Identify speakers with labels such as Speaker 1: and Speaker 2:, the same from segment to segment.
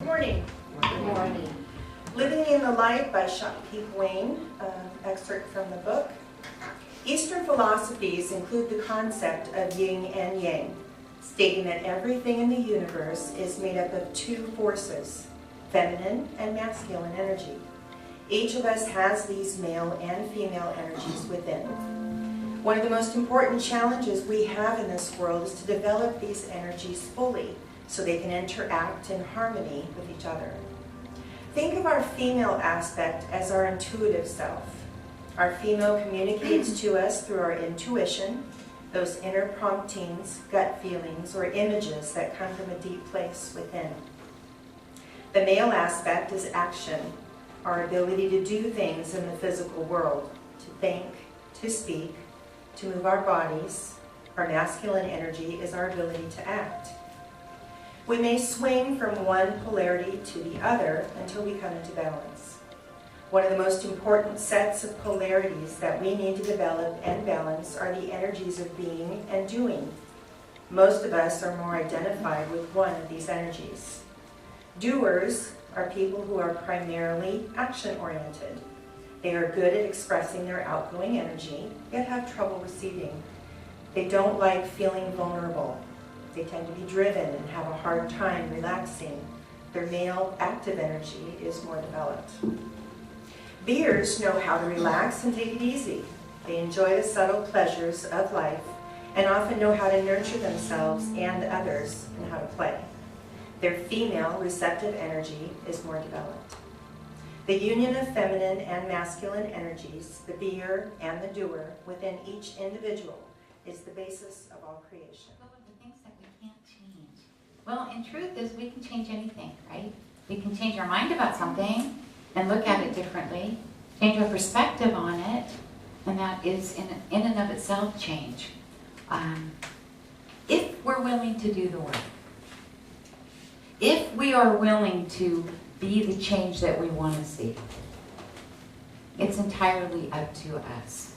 Speaker 1: morning.
Speaker 2: Good morning.
Speaker 1: Living in the Light by Shakti Gawain, excerpt from the book. Eastern philosophies include the concept of yin and yang, stating that everything in the universe is made up of two forces, feminine and masculine energy. Each of us has these male and female energies within. One of the most important challenges we have in this world is to develop these energies fully so they can interact in harmony with each other. Think of our female aspect as our intuitive self. Our female communicates to us through our intuition, those inner promptings, gut feelings, or images that come from a deep place within. The male aspect is action, our ability to do things in the physical world, to think, to speak, to move our bodies. Our masculine energy is our ability to act. We may swing from one polarity to the other until we come into balance. One of the most important sets of polarities that we need to develop and balance are the energies of being and doing. Most of us are more identified with one of these energies. Doers are people who are primarily action-oriented. They are good at expressing their outgoing energy, yet have trouble receiving. They don't like feeling vulnerable. They tend to be driven and have a hard time relaxing. Their male active energy is more developed. Beers know how to relax and take it easy. They enjoy the subtle pleasures of life and often know how to nurture themselves and others and how to play. Their female receptive energy is more developed. The union of feminine and masculine energies, the beer and the doer, within each individual is the basis of all creation.
Speaker 2: What are the things that we can't change? Well, in truth is we can change anything, right? We can change our mind about something and look at it differently, change our perspective on it, and that is in and of itself change. If we're willing to do the work, if we are willing to be the change that we want to see, it's entirely up to us.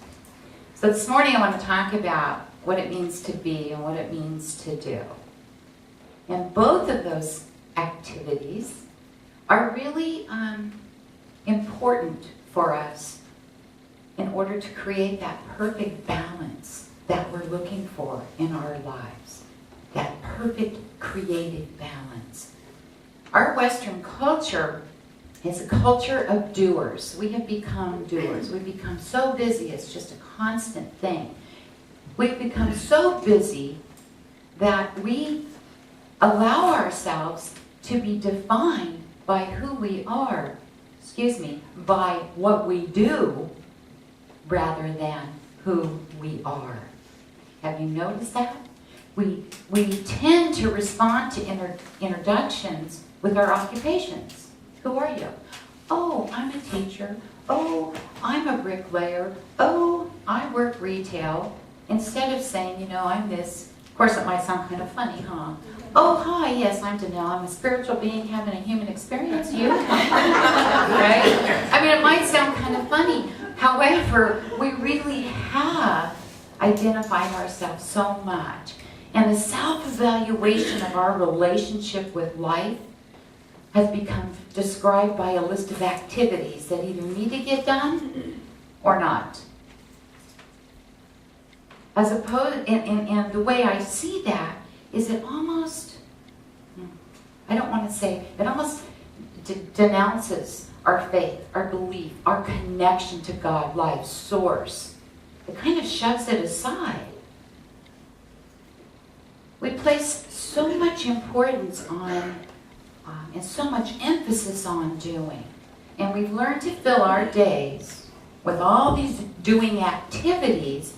Speaker 2: So this morning I want to talk about what it means to be and what it means to do. And both of those activities are really important for us in order to create that perfect balance that we're looking for in our lives. That perfect creative balance. Our Western culture is a culture of doers. We have become doers. We've become so busy, it's just a constant thing. We've become so busy that we allow ourselves to be defined by who we are, by what we do, rather than who we are. Have you noticed that? We tend to respond to introductions with our occupations. Who are you? Oh, I'm a teacher. Oh, I'm a bricklayer. Oh, I work retail. Instead of saying, I'm this. Of course, it might sound kind of funny, huh? Oh, hi, yes, I'm Danelle. I'm a spiritual being having a human experience. You? Right? I mean, it might sound kind of funny. However, we really have identified ourselves so much. And the self-evaluation of our relationship with life has become described by a list of activities that either need to get done or not. As opposed, and the way I see that is it almost, I don't want to say, it almost denounces our faith, our belief, our connection to God, life, source. It kind of shoves it aside. We place so much importance on and so much emphasis on doing. And we've learned to fill our days with all these doing activities,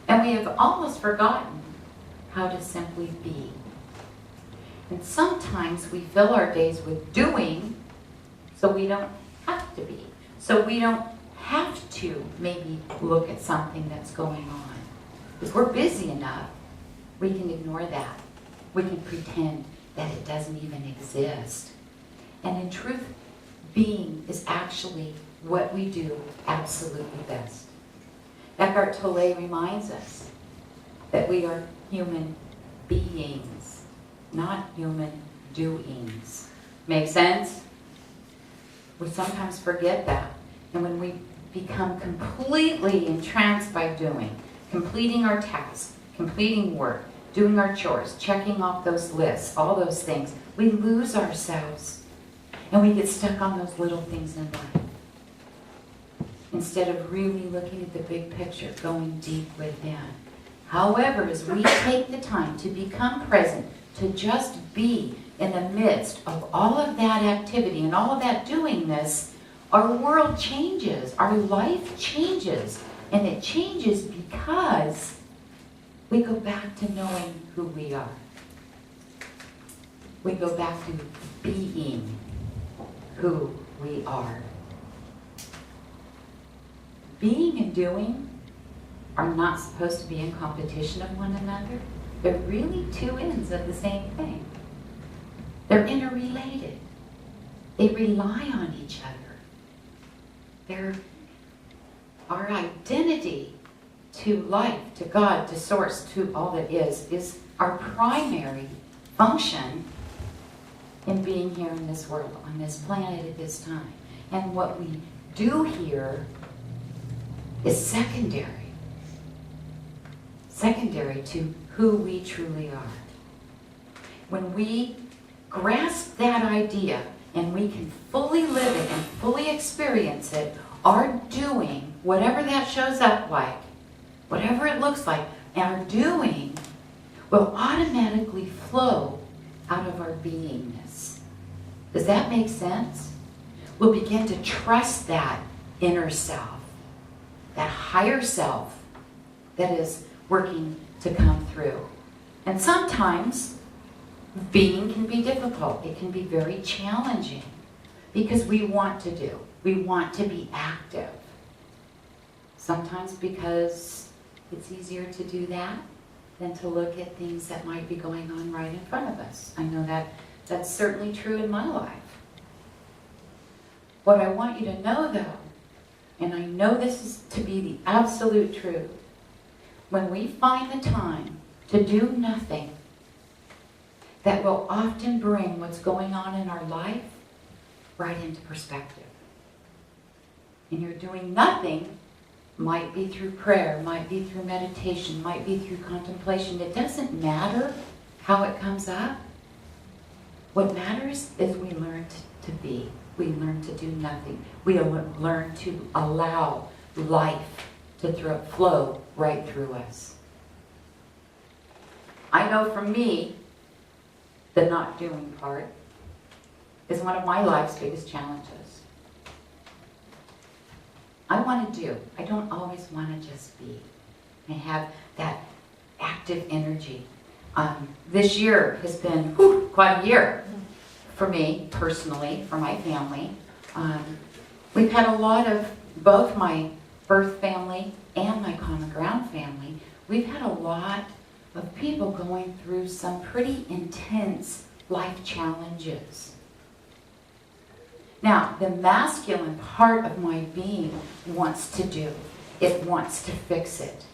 Speaker 2: and we have almost forgotten how to simply be. And sometimes we fill our days with doing so we don't have to be. So we don't have to maybe look at something that's going on. If we're busy enough, we can ignore that. We can pretend that it doesn't even exist. And in truth, being is actually what we do absolutely best. Eckhart Tolle reminds us that we are human beings, not human doings. Make sense? We sometimes forget that. And when we become completely entranced by doing, completing our tasks, completing work, doing our chores, checking off those lists, all those things, we lose ourselves. And we get stuck on those little things in life. Instead of really looking at the big picture, going deep within. However, as we take the time to become present, to just be in the midst of all of that activity and all of that doingness, our world changes, our life changes. And it changes because we go back to knowing who we are. We go back to being who we are. Being and doing are not supposed to be in competition of one another. They're really two ends of the same thing. They're interrelated. They rely on each other. Our identity to life, to God, to Source, to all that is our primary function in being here in this world, on this planet at this time. And what we do here is secondary. Secondary to who we truly are. When we grasp that idea and we can fully live it and fully experience it, our doing, whatever that shows up like, whatever it looks like, our doing will automatically flow out of our beingness. Does that make sense? We'll begin to trust that inner self, that higher self that is working to come through. And sometimes being can be difficult. It can be very challenging because we want to do. We want to be active. Sometimes because it's easier to do that than to look at things that might be going on right in front of us. I know that that's certainly true in my life. What I want you to know though, and I know this is to be the absolute truth, when we find the time to do nothing, that will often bring what's going on in our life right into perspective. And you're doing nothing, might be through prayer, might be through meditation, might be through contemplation. It doesn't matter how it comes up. What matters is we learn to be. We learn to do nothing. We learn to allow life to flow right through us. I know for me, the not doing part is one of my life's biggest challenges. I want to do. I don't always want to just be. I have that active energy. This year has been quite a year for me personally, for my family. We've had a lot of, both my birth family and my common ground family, we've had a lot of people going through some pretty intense life challenges. Now, the masculine part of my being wants to do. It wants to fix it.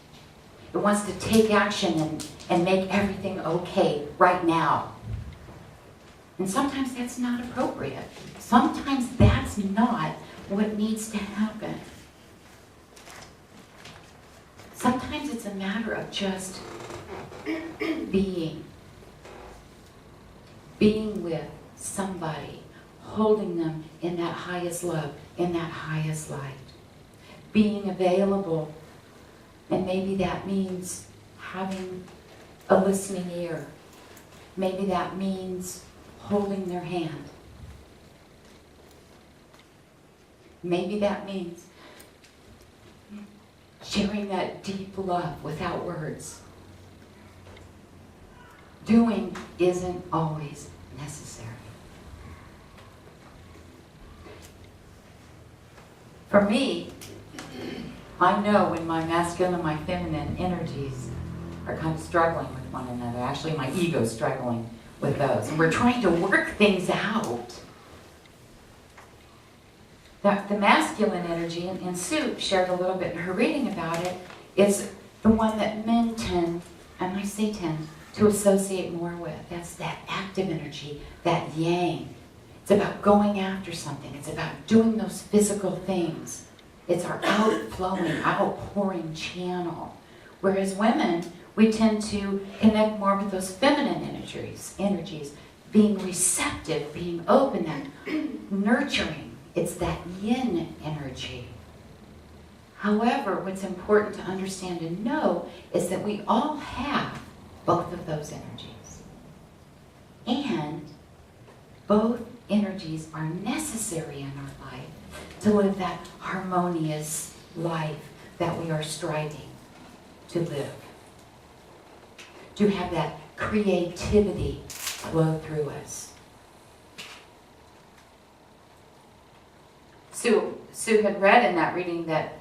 Speaker 2: It wants to take action and make everything okay right now. And sometimes that's not appropriate. Sometimes that's not what needs to happen. Sometimes it's a matter of just being. Being with somebody, holding them in that highest love, in that highest light. Being available, and maybe that means having a listening ear. Maybe that means holding their hand. Maybe that means sharing that deep love without words. Doing isn't always necessary. For me, I know when my masculine and my feminine energies are kind of struggling with one another. Actually, my ego's struggling with those. And we're trying to work things out. The masculine energy, and Sue shared a little bit in her reading about it, is the one that men tend, and I say tend, to associate more with. That's that active energy, that yang. It's about going after something. It's about doing those physical things. It's our outflowing, outpouring channel. Whereas women, we tend to connect more with those feminine energies, being receptive, being open, that nurturing. It's that yin energy. However, what's important to understand and know is that we all have both of those energies. And both energies are necessary in our life to live that harmonious life that we are striving to live. To have that creativity flow through us. Sue had read in that reading that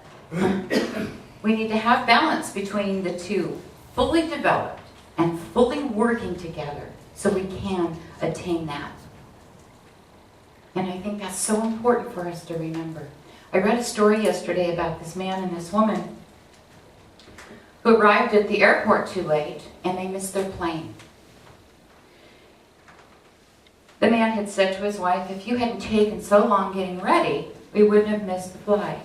Speaker 2: we need to have balance between the two, fully developed and fully working together so we can attain that. And I think that's so important for us to remember. I read a story yesterday about this man and this woman who arrived at the airport too late and they missed their plane. The man had said to his wife, "If you hadn't taken so long getting ready, we wouldn't have missed the flight."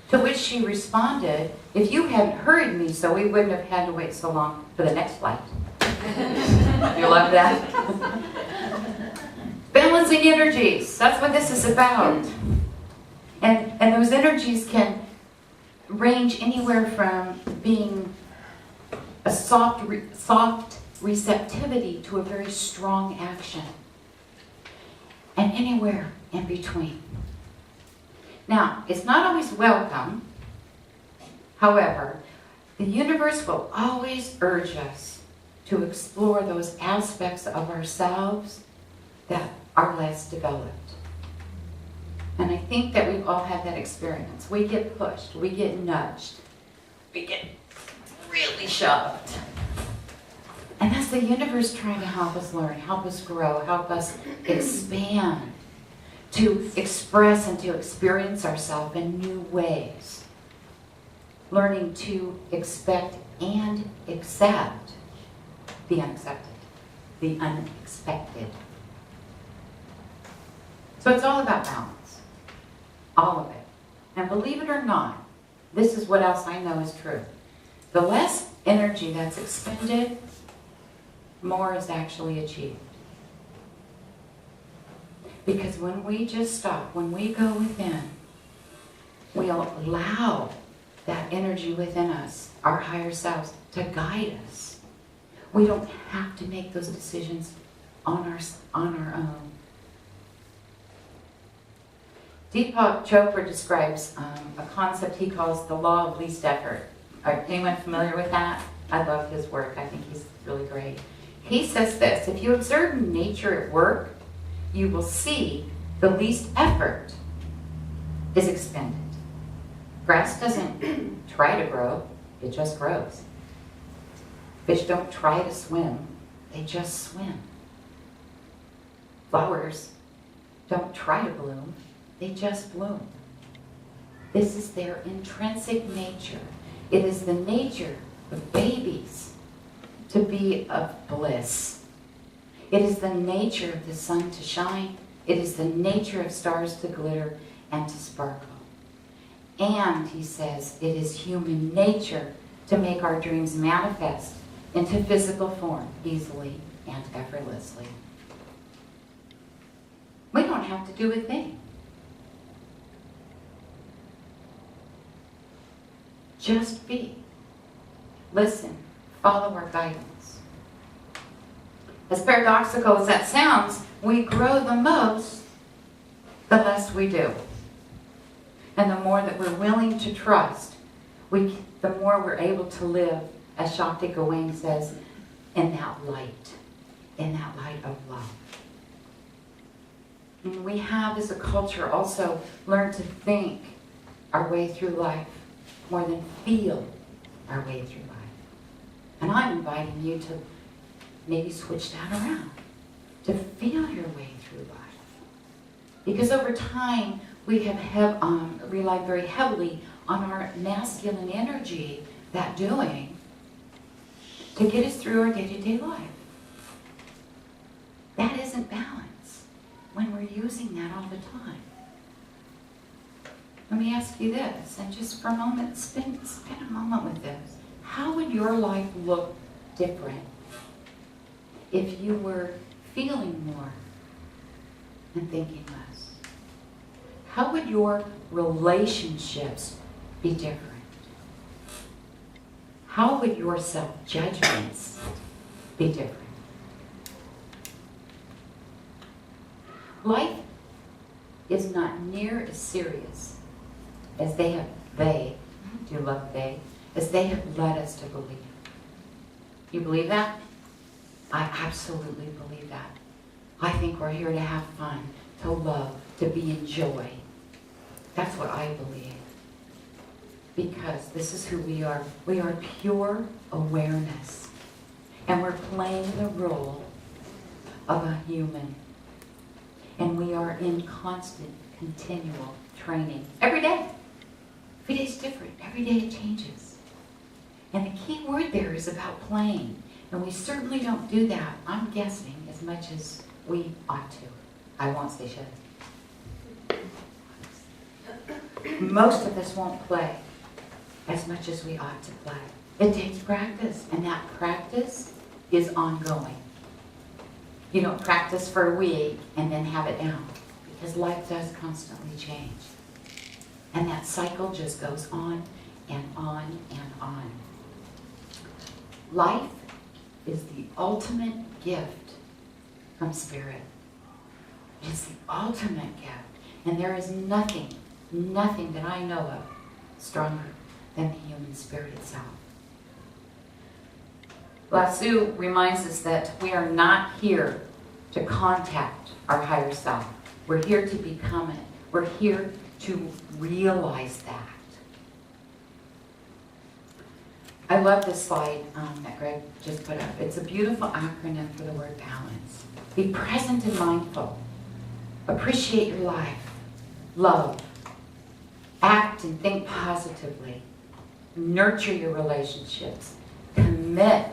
Speaker 2: To which she responded, "If you hadn't hurried me so, we wouldn't have had to wait so long for the next flight." You love that? Balancing energies, that's what this is about. And those energies can range anywhere from being a soft receptivity to a very strong action. And anywhere in between. Now, it's not always welcome. However, the universe will always urge us to explore those aspects of ourselves that are less developed. And I think that we've all had that experience. We get pushed, we get nudged, we get really shoved. And that's the universe trying to help us learn, help us grow, help us expand, to express and to experience ourselves in new ways. Learning to expect and accept the unaccepted, the unexpected. So it's all about balance. All of it. And believe it or not, this is what else I know is true. The less energy that's expended, more is actually achieved. Because when we just stop, when we go within, we allow that energy within us, our higher selves, to guide us. We don't have to make those decisions on our own. Deepak Chopra describes a concept he calls the law of least effort. Are anyone familiar with that? I love his work. I think he's really great. He says this: if you observe nature at work, you will see the least effort is expended. Grass doesn't try to grow, it just grows. Fish don't try to swim, they just swim. Flowers don't try to bloom, they just bloom. This is their intrinsic nature. It is the nature of babies to be of bliss. It is the nature of the sun to shine. It is the nature of stars to glitter and to sparkle. And, he says, it is human nature to make our dreams manifest into physical form easily and effortlessly. We don't have to do a thing. Just be. Listen. Follow our guidance. As paradoxical as that sounds, we grow the most the less we do. And the more that we're willing to trust, the more we're able to live, as Shakti Gawain says, in that light of love. And we have, as a culture, also learned to think our way through life more than feel our way through life. And I'm inviting you to maybe switch that around, to feel your way through life. Because over time, we have relied very heavily on our masculine energy, that doing, to get us through our day-to-day life. That isn't balance. we're using that all the time. Let me ask you this, and just for a moment, spend a moment with this. How would your life look different if you were feeling more and thinking less? How would your relationships be different? How would your self-judgments be different? Life is not near as serious as they have led us to believe. You believe that? I absolutely believe that. I think we're here to have fun, to love, to be in joy. That's what I believe. Because this is who we are. We are pure awareness. And we're playing the role of a human. And we are in constant, continual training. Every day. Every day is different. Every day it changes. And the key word there is about playing. And we certainly don't do that, I'm guessing, as much as we ought to. I won't say should. Most of us won't play as much as we ought to play. It takes practice, and that practice is ongoing. You don't practice for a week and then have it down, because life does constantly change. And that cycle just goes on and on and on. Life is the ultimate gift from Spirit. It's the ultimate gift. And there is nothing that I know of stronger than the human spirit itself. Lao Tzu reminds us that we are not here to contact our higher self. We're here to become it. We're here to realize that. I love this slide that Greg just put up. It's a beautiful acronym for the word balance. Be present and mindful. Appreciate your life. Love. Act and think positively. Nurture your relationships. Commit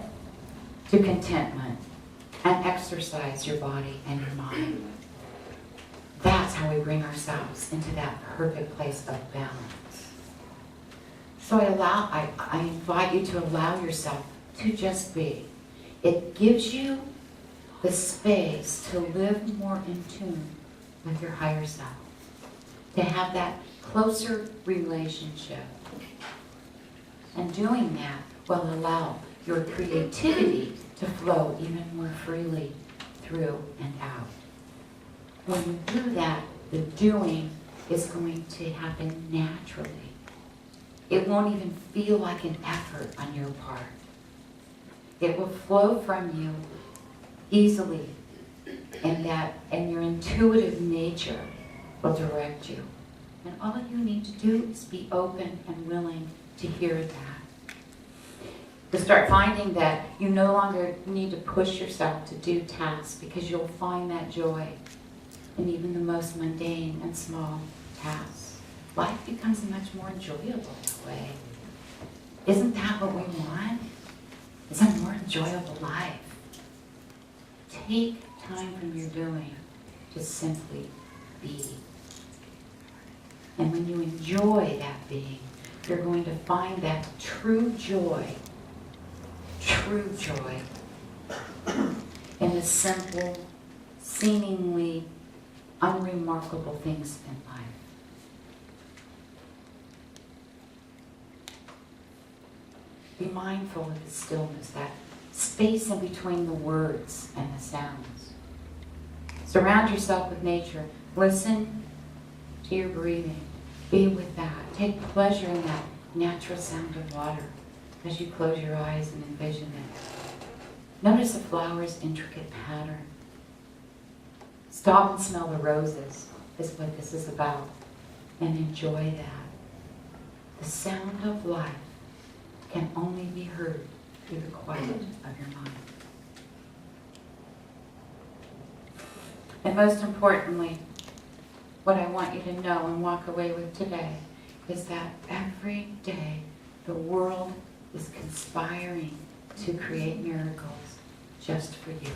Speaker 2: to contentment. And exercise your body and your mind. That's how we bring ourselves into that perfect place of balance. So I invite you to allow yourself to just be. It gives you the space to live more in tune with your higher self. To have that closer relationship. And doing that will allow your creativity to flow even more freely through and out. When you do that, the doing is going to happen naturally. It won't even feel like an effort on your part. It will flow from you easily, and your intuitive nature will direct you. And all you need to do is be open and willing to hear that. To start finding that you no longer need to push yourself to do tasks, because you'll find that joy in even the most mundane and small tasks. Life becomes much more enjoyable that way. Isn't that what we want? It's a more enjoyable life. Take time from your doing to simply be. And when you enjoy that being, you're going to find that true joy in the simple, seemingly unremarkable things in life. Be mindful of the stillness, that space in between the words and the sounds. Surround yourself with nature. Listen to your breathing. Be with that. Take pleasure in that natural sound of water as you close your eyes and envision it. Notice the flower's intricate pattern. Stop and smell the roses, is what this is about, and enjoy that. The sound of life can only be heard through the quiet of your mind. And most importantly, what I want you to know and walk away with today is that every day the world is conspiring to create miracles just for you.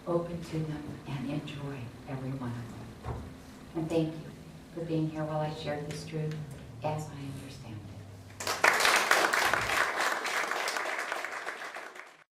Speaker 2: open to them and enjoy every one of them. And thank you for being here while I share this truth as I understand